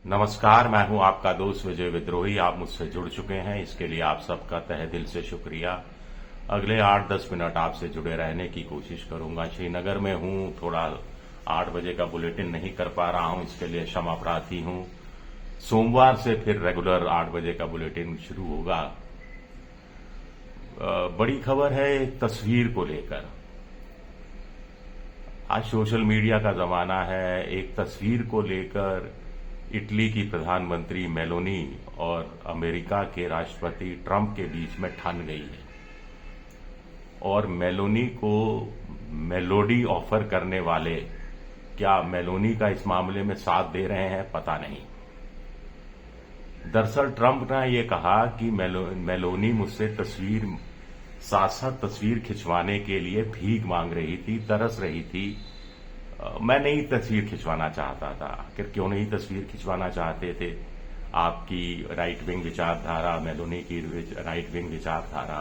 नमस्कार, मैं हूं आपका दोस्त विजय विद्रोही। आप मुझसे जुड़ चुके हैं, इसके लिए आप सबका तहे दिल से शुक्रिया। अगले 8-10 मिनट आपसे जुड़े रहने की कोशिश करूंगा। श्रीनगर में हूं, थोड़ा 8 बजे का बुलेटिन नहीं कर पा रहा हूं, इसके लिए क्षमा प्रार्थी हूं। सोमवार से फिर रेगुलर 8 बजे का बुलेटिन शुरू होगा। बड़ी खबर है एक तस्वीर को लेकर। आज सोशल मीडिया का जमाना है। एक तस्वीर को लेकर इटली की प्रधानमंत्री मेलोनी और अमेरिका के राष्ट्रपति ट्रंप के बीच में ठन गई है और मेलोनी को मेलोडी ऑफर करने वाले क्या मेलोनी का इस मामले में साथ दे रहे हैं, पता नहीं। दरअसल ट्रंप ने यह कहा कि मेलोनी मुझसे साथ साथ तस्वीर खिंचवाने के लिए भीख मांग रही थी, तरस रही थी। मैं नहीं तस्वीर खिंचवाना चाहता था। आखिर क्यों नहीं तस्वीर खिंचवाना चाहते थे? आपकी राइट विंग विचारधारा, मेलोनी की राइट विंग विचारधारा।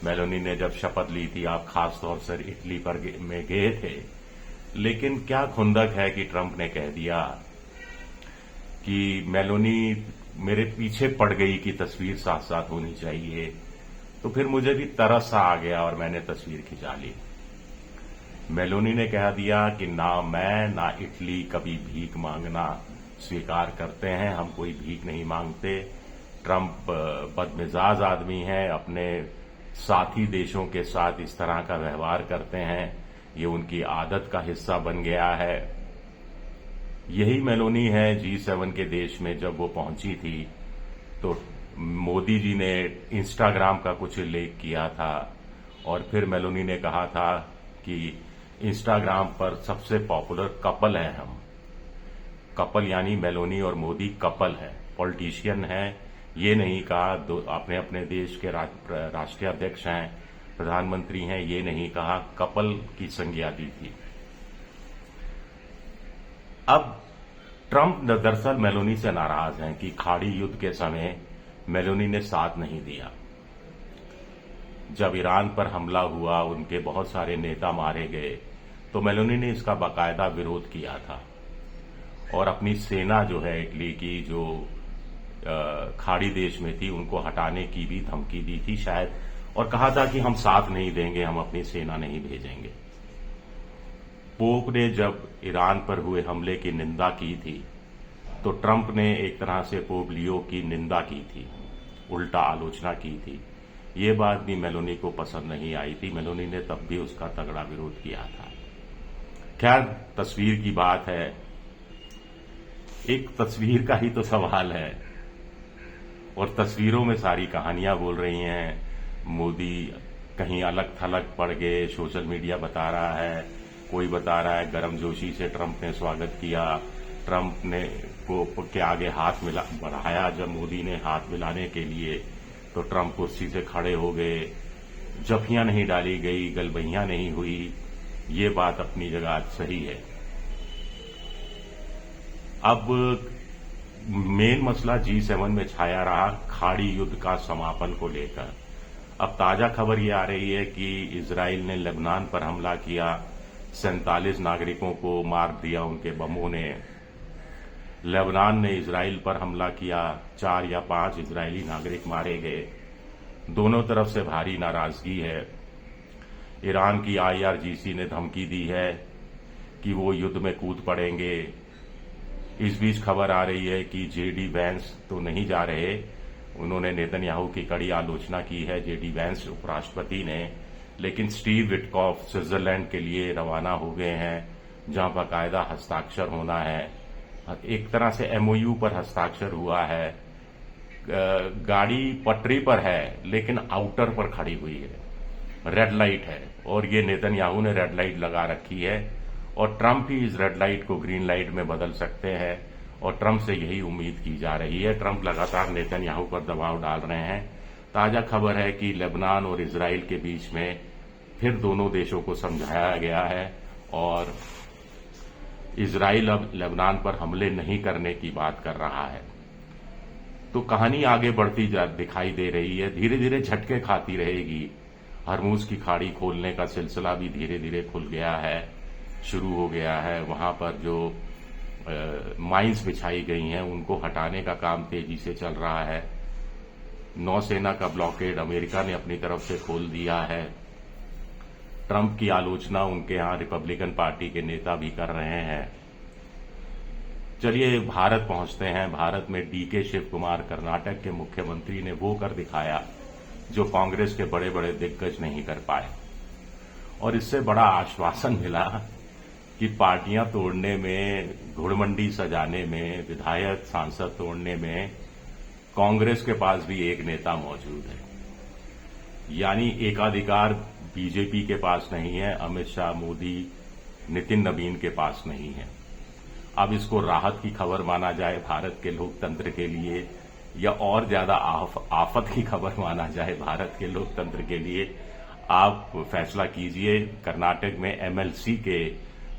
मेलोनी ने जब शपथ ली थी, आप खास तौर से इटली में गए थे, लेकिन क्या खुंदक है कि ट्रंप ने कह दिया कि मेलोनी मेरे पीछे पड़ गई कि तस्वीर साथ साथ होनी चाहिए। तो फिर मुझे भी तरस आ गया और मैंने तस्वीर खिंचा ली। मेलोनी ने कह दिया कि ना मैं ना इटली कभी भीख मांगना स्वीकार करते हैं, हम कोई भीख नहीं मांगते। ट्रंप बदमिजाज आदमी हैं, अपने साथी देशों के साथ इस तरह का व्यवहार करते हैं, ये उनकी आदत का हिस्सा बन गया है। यही मेलोनी है G7 के देश में जब वो पहुंची थी तो मोदी जी ने इंस्टाग्राम का कुछ उल्लेख किया था और फिर मेलोनी ने कहा था कि इंस्टाग्राम पर सबसे पॉपुलर कपल है हम। कपल यानी मेलोनी और मोदी कपल है, पॉलिटिशियन है, ये नहीं कहा। अपने अपने देश के राष्ट्रीय अध्यक्ष हैं, प्रधानमंत्री हैं, ये नहीं कहा, कपल की संज्ञा दी थी। अब ट्रंप दरअसल मेलोनी से नाराज हैं कि खाड़ी युद्ध के समय मेलोनी ने साथ नहीं दिया। जब ईरान पर हमला हुआ, उनके बहुत सारे नेता मारे गए, तो मेलोनी ने इसका बाकायदा विरोध किया था और अपनी सेना जो है इटली की, जो खाड़ी देश में थी, उनको हटाने की भी धमकी दी थी शायद, और कहा था कि हम साथ नहीं देंगे, हम अपनी सेना नहीं भेजेंगे। पोप ने जब ईरान पर हुए हमले की निंदा की थी तो ट्रंप ने एक तरह से पोप लियो की निंदा की थी, उल्टा आलोचना की थी। ये बात भी मेलोनी को पसंद नहीं आई थी। मेलोनी ने तब भी उसका तगड़ा विरोध किया था। खैर, तस्वीर की बात है, एक तस्वीर का ही तो सवाल है और तस्वीरों में सारी कहानियां बोल रही हैं। मोदी कहीं अलग थलग पड़ गए, सोशल मीडिया बता रहा है, कोई बता रहा है गर्मजोशी से ट्रंप ने स्वागत किया, ट्रंप ने के आगे हाथ बढ़ाया। जब मोदी ने हाथ मिलाने के लिए तो ट्रंप कुर्सी से खड़े हो गए, जफियां नहीं डाली गई, गलबहियां नहीं हुई। ये बात अपनी जगह सही है। अब मेन मसला G7 में छाया रहा खाड़ी युद्ध का समापन को लेकर। अब ताजा खबर ये आ रही है कि इजराइल ने लेबनान पर हमला किया, 47 नागरिकों को मार दिया उनके बमों ने। लेबनान ने इजराइल पर हमला किया, 4 या 5 इजरायली नागरिक मारे गए। दोनों तरफ से भारी नाराजगी है। ईरान की IRGC ने धमकी दी है कि वो युद्ध में कूद पड़ेंगे। इस बीच खबर आ रही है कि JD वैंस तो नहीं जा रहे, उन्होंने नेतन्याहू की कड़ी आलोचना की है, JD वैंस उपराष्ट्रपति ने, लेकिन स्टीव विटकॉफ स्विट्जरलैंड के लिए रवाना हो गए हैं, जहां बाकायदा हस्ताक्षर होना है। एक तरह से MOU पर हस्ताक्षर हुआ है। गाड़ी पटरी पर है लेकिन आउटर पर खड़ी हुई है, रेड लाइट है, और ये नेतन्याहू ने रेड लाइट लगा रखी है और ट्रंप ही इस रेड लाइट को ग्रीन लाइट में बदल सकते हैं और ट्रंप से यही उम्मीद की जा रही है। ट्रंप लगातार नेतन्याहू पर दबाव डाल रहे हैं। ताजा खबर है कि लेबनान और इजराइल के बीच में फिर दोनों देशों को समझाया गया है और इजराइल अब लेबनान पर हमले नहीं करने की बात कर रहा है। तो कहानी आगे बढ़ती दिखाई दे रही है, धीरे धीरे झटके खाती रहेगी। हरमुज की खाड़ी खोलने का सिलसिला भी धीरे धीरे खुल गया है, शुरू हो गया है। वहां पर जो माइंस बिछाई गई हैं उनको हटाने का काम तेजी से चल रहा है। नौसेना का ब्लॉकेड अमेरिका ने अपनी तरफ से खोल दिया है। ट्रंप की आलोचना उनके यहां रिपब्लिकन पार्टी के नेता भी कर रहे हैं। चलिए भारत पहुंचते हैं। भारत में डीके शिव कुमार कर्नाटक के मुख्यमंत्री ने वो कर दिखाया जो कांग्रेस के बड़े बड़े दिग्गज नहीं कर पाए, और इससे बड़ा आश्वासन मिला कि पार्टियां तोड़ने में, घुड़मंडी सजाने में, विधायक सांसद तोड़ने में कांग्रेस के पास भी एक नेता मौजूद है। यानी एकाधिकार बीजेपी के पास नहीं है, अमित शाह, मोदी, नितिन नवीन के पास नहीं है। अब इसको राहत की खबर माना जाए भारत के लोकतंत्र के लिए, या और ज्यादा आफत की खबर माना जाए भारत के लोकतंत्र के लिए, आप फैसला कीजिए। कर्नाटक में एमएलसी के,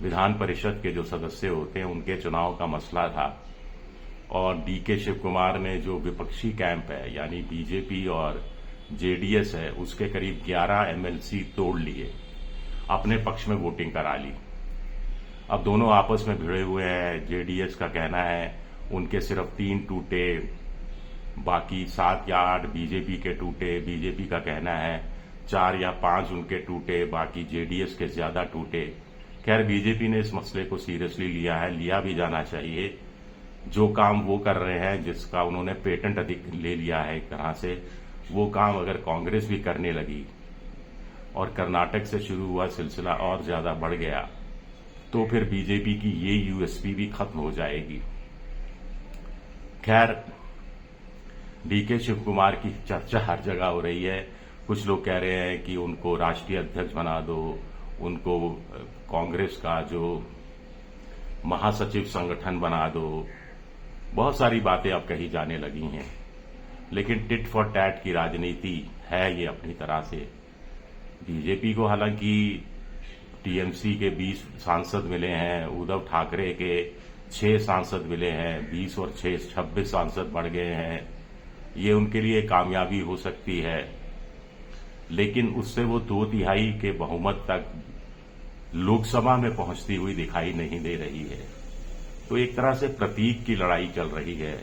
विधान परिषद के जो सदस्य होते हैं, उनके चुनाव का मसला था, और डीके शिव कुमार ने जो विपक्षी कैंप है यानी बीजेपी और जेडीएस है, उसके करीब 11 एमएलसी तोड़ लिए, अपने पक्ष में वोटिंग करा ली। अब दोनों आपस में भिड़े हुए हैं। जेडीएस का कहना है उनके सिर्फ 3 टूटे, बाकी 7 या 8 बीजेपी के टूटे। बीजेपी का कहना है 4 या 5 उनके टूटे, बाकी जेडीएस के ज्यादा टूटे। खैर, बीजेपी ने इस मसले को सीरियसली लिया है, लिया भी जाना चाहिए। जो काम वो कर रहे हैं, जिसका उन्होंने पेटेंट अधिक ले लिया है एक तरह से, वो काम अगर कांग्रेस भी करने लगी और कर्नाटक से शुरू हुआ सिलसिला और ज्यादा बढ़ गया, तो फिर बीजेपी की ये यूएसपी भी खत्म हो जाएगी। खैर, डीके शिव कुमार की चर्चा हर जगह हो रही है। कुछ लोग कह रहे हैं कि उनको राष्ट्रीय अध्यक्ष बना दो, उनको कांग्रेस का जो महासचिव संगठन बना दो। बहुत सारी बातें अब कही जाने लगी हैं, लेकिन टिट फॉर टैट की राजनीति है ये अपनी तरह से। बीजेपी को हालांकि टीएमसी के 20 सांसद मिले हैं, उद्धव ठाकरे के 6 सांसद मिले हैं, 20 और 6 26 सांसद बढ़ गए हैं। ये उनके लिए कामयाबी हो सकती है, लेकिन उससे वो 2/3 के बहुमत तक लोकसभा में पहुंचती हुई दिखाई नहीं दे रही है। तो एक तरह से प्रतीक की लड़ाई चल रही है।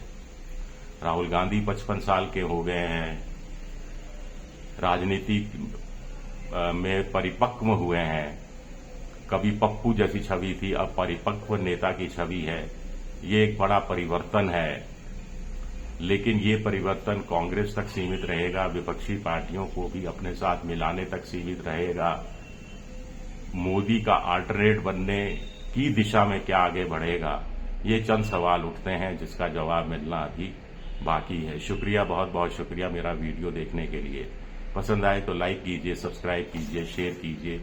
राहुल गांधी 55 साल के हो गए हैं, राजनीति में परिपक्व हुए हैं। कभी पप्पू जैसी छवि थी, अब परिपक्व नेता की छवि है। ये एक बड़ा परिवर्तन है, लेकिन ये परिवर्तन कांग्रेस तक सीमित रहेगा, विपक्षी पार्टियों को भी अपने साथ मिलाने तक सीमित रहेगा। मोदी का अल्टरनेट बनने की दिशा में क्या आगे बढ़ेगा, ये चंद सवाल उठते हैं जिसका जवाब मिलना अभी बाकी है। शुक्रिया, बहुत बहुत शुक्रिया मेरा वीडियो देखने के लिए। पसंद आए तो लाइक कीजिए, सब्सक्राइब कीजिए, शेयर कीजिए।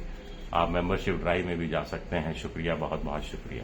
आप मेंबरशिप ड्राइव में भी जा सकते हैं। शुक्रिया, बहुत बहुत शुक्रिया।